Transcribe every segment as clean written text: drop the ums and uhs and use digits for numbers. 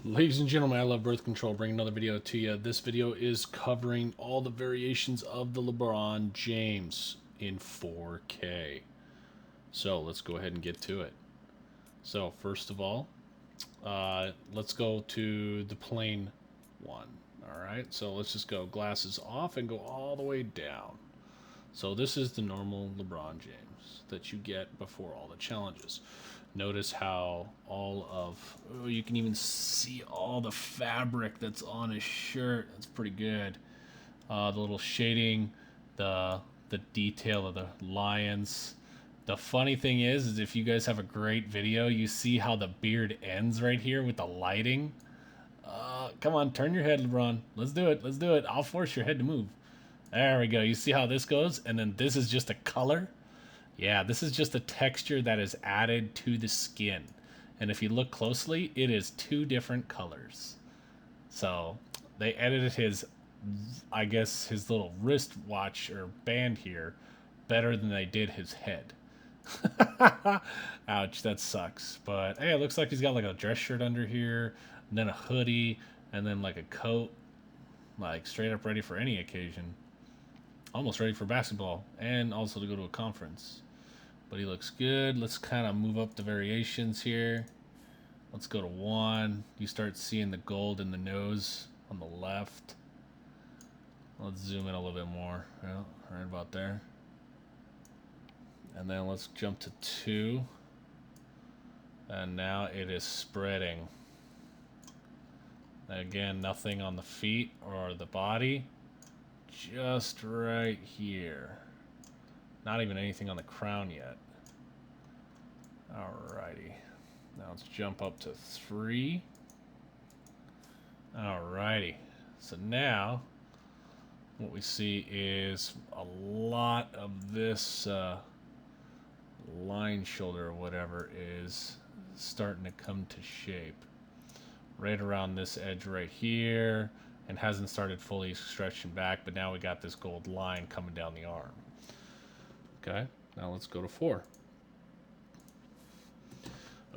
Ladies and gentlemen, I love birth control. Bring another video to you. This video is covering all the variations of the Lebron James in 4K. So let's go ahead and get to it. So first of all, let's go to the plain one. All right, so let's just go glasses off and go all the way down. So this is the normal Lebron James that you get before all the challenges. Notice how you can even see all the fabric that's on his shirt. That's pretty good. The little shading, the detail of the lions. The funny thing is if you guys have a great video, you see how the beard ends right here with the lighting. Come on, turn your head, LeBron. Let's do it. Let's do it. I'll force your head to move. There we go. You see how this goes? And then this is just a color. Yeah, this is just a texture that is added to the skin. And if you look closely, it is two different colors. So they edited his, I guess, his little wristwatch or band here better than they did his head. Ouch, that sucks. But hey, it looks like he's got like a dress shirt under here, and then a hoodie, and then like a coat. Like straight up ready for any occasion. Almost ready for basketball and also to go to a conference. But he looks good. Let's kind of move up the variations here. Let's go to 1. You start seeing the gold in the nose on the left. Let's zoom in a little bit more. Yeah, right about there. And then let's jump to 2. And now it is spreading. Again, nothing on the feet or the body. Just right here. Not even anything on the crown yet. Alrighty. Now let's jump up to 3. Alrighty. So now what we see is a lot of this line shoulder or whatever is starting to come to shape. Right around this edge right here. And hasn't started fully stretching back, but now we got this gold line coming down the arm. Okay, now let's go to 4.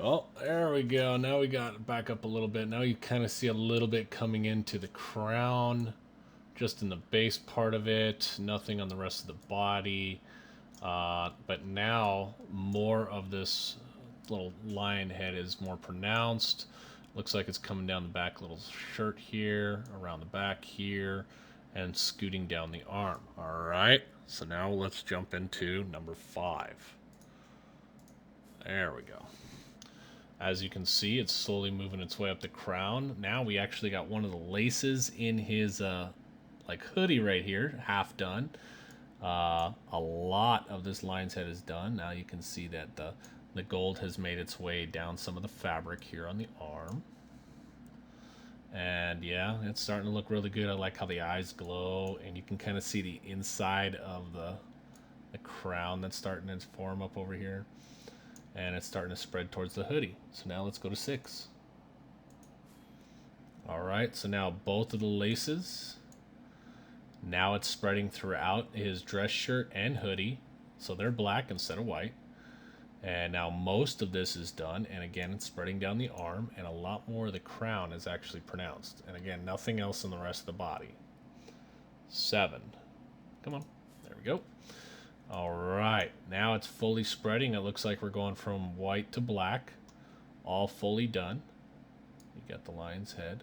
Oh, there we go. Now we got it back up a little bit. Now you kind of see a little bit coming into the crown, just in the base part of it. Nothing on the rest of the body. But now more of this little lion head is more pronounced. Looks like it's coming down the back little shirt here, around the back here, and scooting down the arm. All right, so now let's jump into number 5. There we go. As you can see, it's slowly moving its way up the crown. Now we actually got one of the laces in his like hoodie right here, half done. A lot of this lion's head is done. Now you can see that the gold has made its way down some of the fabric here on the arm. And yeah, it's starting to look really good. I like how the eyes glow, and you can kind of see the inside of the crown that's starting to form up over here. And it's starting to spread towards the hoodie. So now let's go to 6. Alright, so now both of the laces. Now it's spreading throughout his dress shirt and hoodie. So they're black instead of white. And now most of this is done, and again it's spreading down the arm, and a lot more of the crown is actually pronounced. And again, nothing else in the rest of the body. 7. Come on. There we go. Alright, now it's fully spreading. It looks like we're going from white to black. All fully done. You got the lion's head.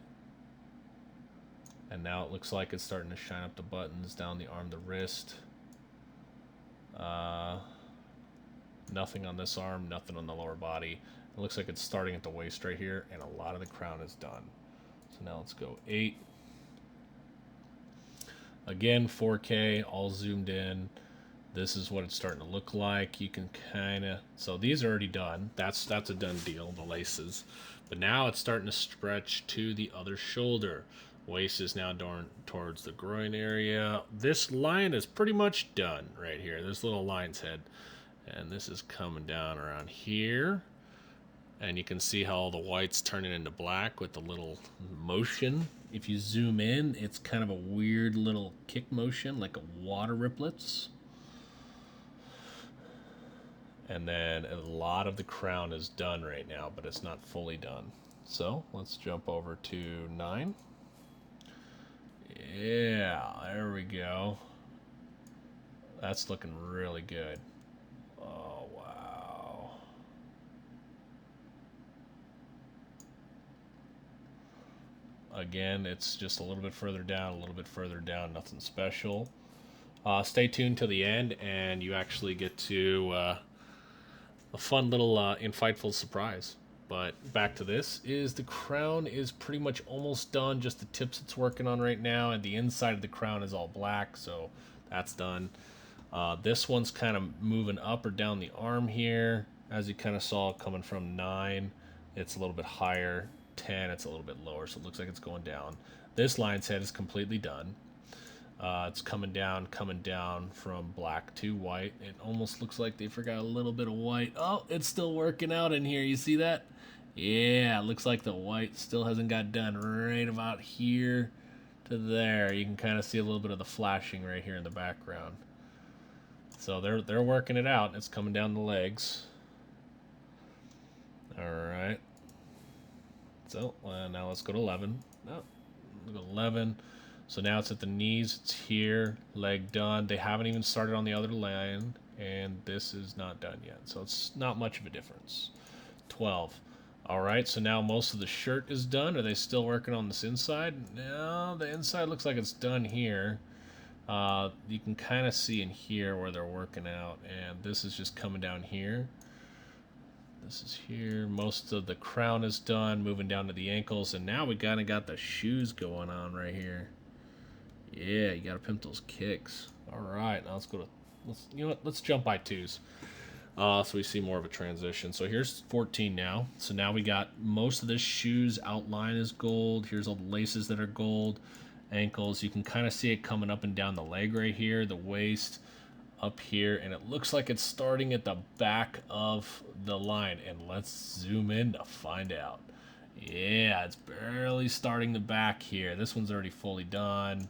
And now it looks like it's starting to shine up the buttons down the arm, the wrist. Nothing on this arm, nothing on the lower body. It looks like it's starting at the waist right here, and a lot of the crown is done. So now let's go 8. Again, 4K, all zoomed in. This is what it's starting to look like. You can kind of... So these are already done. That's a done deal, the laces. But now it's starting to stretch to the other shoulder. Waist is now towards the groin area. This line is pretty much done right here. This little lion's head. And this is coming down around here. And you can see how all the white's turning into black with the little motion. If you zoom in, it's kind of a weird little kick motion, like a water riplets. And then a lot of the crown is done right now, but it's not fully done. So let's jump over to 9. Yeah, there we go. That's looking really good. Oh, wow. Again, it's just a little bit further down, a little bit further down, nothing special. Stay tuned to the end, and you actually get to a fun little infightful surprise. But back to this, is the crown is pretty much almost done, just the tips it's working on right now, and the inside of the crown is all black, so that's done. This one's kind of moving up or down the arm here, as you kind of saw coming from 9. It's a little bit higher, 10, it's a little bit lower, so it looks like it's going down. This lion's head is completely done. It's coming down from black to white. It almost looks like they forgot a little bit of white. Oh, it's still working out in here. You see that? Yeah, it looks like the white still hasn't got done right about here to there. You can kind of see a little bit of the flashing right here in the background. So they're working it out. It's coming down the legs. All right. So now let's go to 11. No, we'll go 11. So now it's at the knees, it's here, leg done. They haven't even started on the other leg, and this is not done yet. So it's not much of a difference. 12. All right, so now most of the shirt is done. Are they still working on this inside? No, the inside looks like it's done here. You can kind of see in here where they're working out, and this is just coming down here. This is here. Most of the crown is done, moving down to the ankles, and now we kind of got the shoes going on right here. Yeah, you gotta pimp those kicks. All right, now let's go to, you know what? Let's jump by 2s, so we see more of a transition. So here's 14 now. So now we got most of this shoes outline is gold. Here's all the laces that are gold. Ankles, you can kind of see it coming up and down the leg right here, the waist up here, and it looks like it's starting at the back of the line. And let's zoom in to find out. Yeah, it's barely starting the back here. This one's already fully done.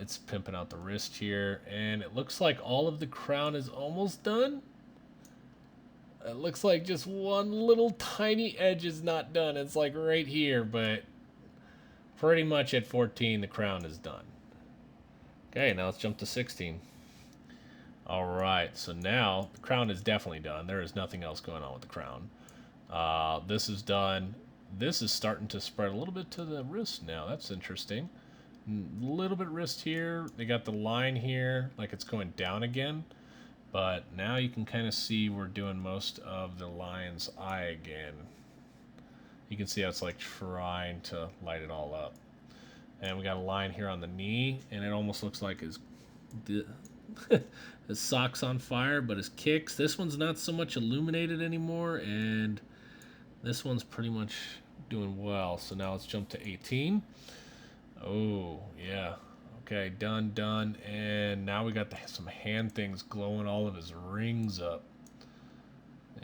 It's pimping out the wrist here, and it looks like all of the crown is almost done. It looks like just one little tiny edge is not done. It's like right here, but pretty much at 14 the crown is done. Okay, now let's jump to 16. All right, so now the crown is definitely done. There is nothing else going on with the crown. This is done. This is starting to spread a little bit to the wrist now. That's interesting. A little bit wrist here. They got the line here, like it's going down again. But now you can kind of see we're doing most of the lion's eye again. You can see how it's like trying to light it all up. And we got a line here on the knee, and it almost looks like his socks on fire, but his kicks. This one's not so much illuminated anymore, and this one's pretty much doing well. So now let's jump to 18. Oh, yeah. Okay, done. And now we got some hand things glowing all of his rings up.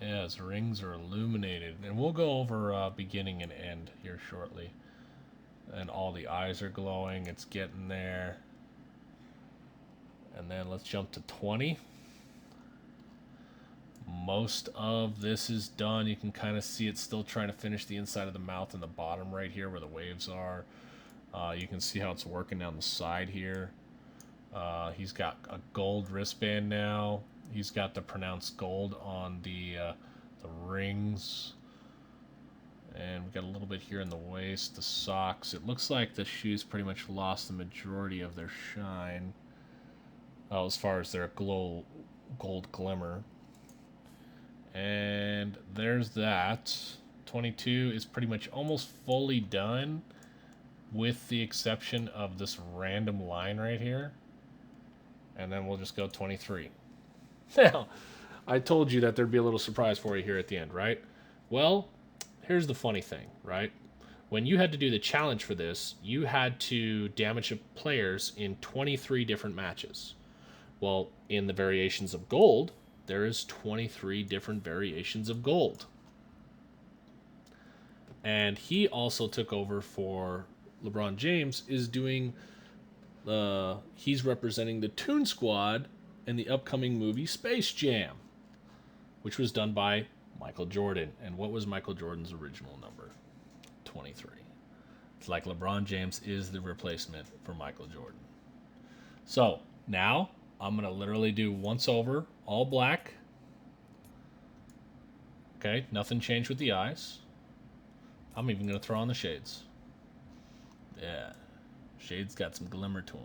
Yeah, his rings are illuminated. And we'll go over beginning and end here shortly. And all the eyes are glowing. It's getting there. And then let's jump to 20. Most of this is done. You can kind of see it's still trying to finish the inside of the mouth and the bottom right here where the waves are. You can see how it's working down the side here. He's got a gold wristband now. He's got the pronounced gold on the rings. And we got a little bit here in the waist, the socks. It looks like the shoes pretty much lost the majority of their shine. As far as their gold glimmer. And there's that. 22 is pretty much almost fully done, with the exception of this random line right here. And then we'll just go 23. Now, I told you that there'd be a little surprise for you here at the end, right? Well, here's the funny thing, right? When you had to do the challenge for this, you had to damage players in 23 different matches. Well, in the variations of gold, there is 23 different variations of gold. And he also took over for Lebron James, is doing he's representing the Toon Squad in the upcoming movie Space Jam, which was done by Michael Jordan. And what was Michael Jordan's original number? 23. It's like LeBron James is the replacement for Michael Jordan. So now I'm going to literally do once over, all black. Okay, nothing changed with the eyes. I'm even going to throw on the shades. Yeah, shades got some glimmer to them.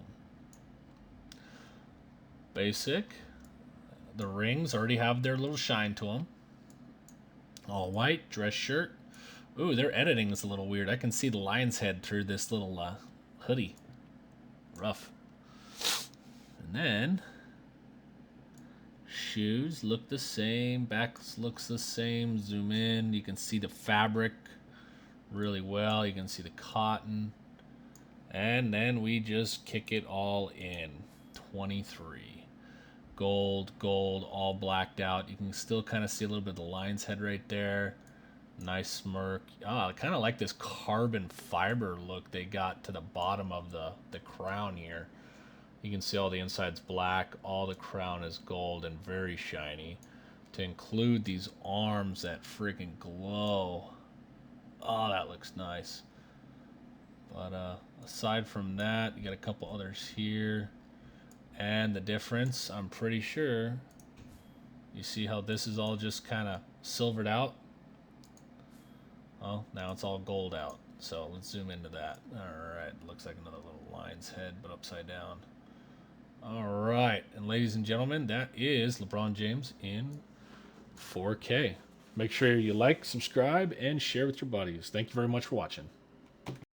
Basic. The rings already have their little shine to them. All white, dress shirt. Ooh, their editing is a little weird. I can see the lion's head through this little hoodie. Rough. And then shoes look the same. Back looks the same. Zoom in. You can see the fabric really well. You can see the cotton. And then we just kick it all in. 23. Gold, gold, all blacked out. You can still kind of see a little bit of the lion's head right there. Nice smirk. I kind of like this carbon fiber look they got to the bottom of the crown here. You can see all the inside's black. All the crown is gold and very shiny. To include these arms that freaking glow. Oh, that looks nice. But aside from that, you got a couple others here. And the difference, I'm pretty sure, you see how this is all just kind of silvered out? Oh, now it's all gold out. So let's zoom into that. Alright, looks like another little lion's head, but upside down. Alright, and ladies and gentlemen, that is LeBron James in 4K. Make sure you like, subscribe, and share with your buddies. Thank you very much for watching.